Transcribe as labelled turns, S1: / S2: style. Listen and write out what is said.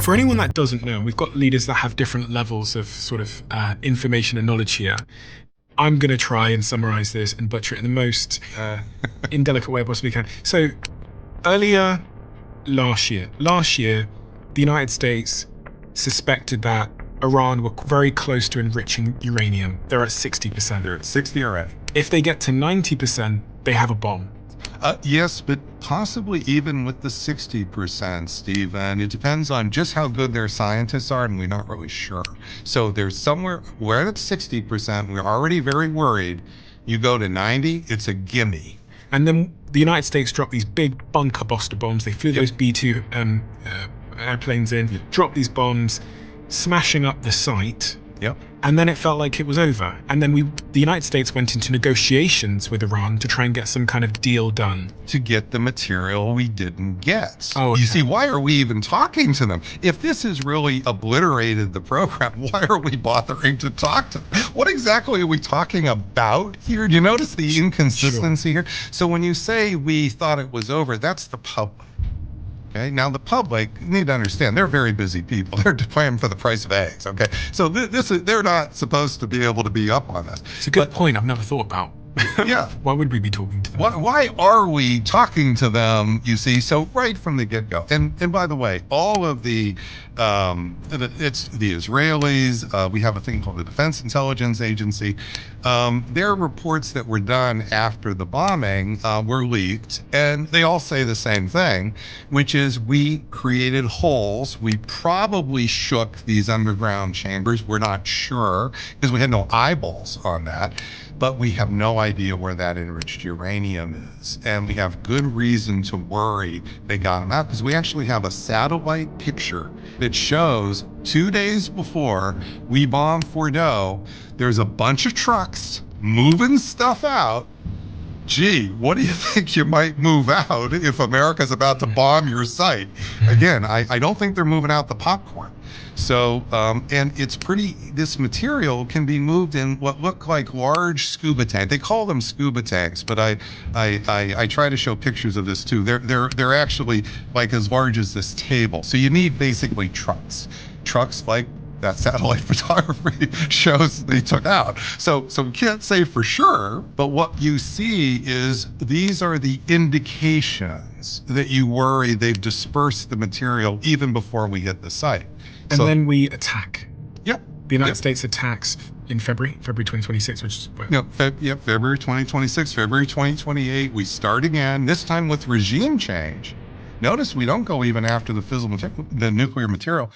S1: For anyone that doesn't know, we've got leaders that have different levels of sort of information and knowledge here. I'm going to try and summarize this and butcher it in the most indelicate way I possibly can. So earlier last year, the United States suspected that Iran were very close to enriching uranium. They're at 60%.
S2: They're at 60 already.
S1: If they get to 90%, they have a bomb.
S2: Yes, but possibly even with the 60%, Steve, and it depends on just how good their scientists are, and we're not really sure. So there's somewhere, we're at 60%, we're already very worried. You go to 90, it's a gimme.
S1: And then the United States dropped these big bunker buster bombs. They flew those B-2 airplanes in, dropped these bombs, smashing up the site.
S2: Yep.
S1: And then it felt like it was over. And then the United States went into negotiations with Iran to try and get some kind of deal done.
S2: To get the material we didn't get.
S1: Oh, okay.
S2: You see, why are we even talking to them? If this has really obliterated the program, why are we bothering to talk to them? What exactly are we talking about here? Do you notice the inconsistency here? So when you say we thought it was over, that's the public. Okay. Now the public, you need to understand, they're very busy people. They're playing for the price of eggs. Okay. So they're not supposed to be able to be up on this.
S1: It's a good point I've never thought about.
S2: Yeah.
S1: Why would we be talking to them?
S2: Why are we talking to them, you see? So right from the get-go. And by the way, all of it's the Israelis, we have a thing called the Defense Intelligence Agency. Their reports that were done after the bombing were leaked, and they all say the same thing, which is we created holes. We probably shook these underground chambers. We're not sure because we had no eyeballs on that. But we have no idea where that enriched uranium is. And we have good reason to worry they got them out because we actually have a satellite picture that shows 2 days before we bombed Fordo, there's a bunch of trucks moving stuff out. Gee, what do you think you might move out if America's about to bomb your site? Again, I don't think they're moving out the popcorn. So, and it's this material can be moved in what look like large scuba tanks. They call them scuba tanks, but I try to show pictures of this too. They're actually like as large as this table. So you need basically trucks like that satellite photography shows they took out. So we can't say for sure, but what you see is these are the indications that you worry they've dispersed the material even before we hit the site.
S1: And then we attack.
S2: Yep.
S1: The United States attacks in February 2026, which is...
S2: February 2026, February 2028, we start again, this time with regime change. Notice we don't go even after the nuclear material.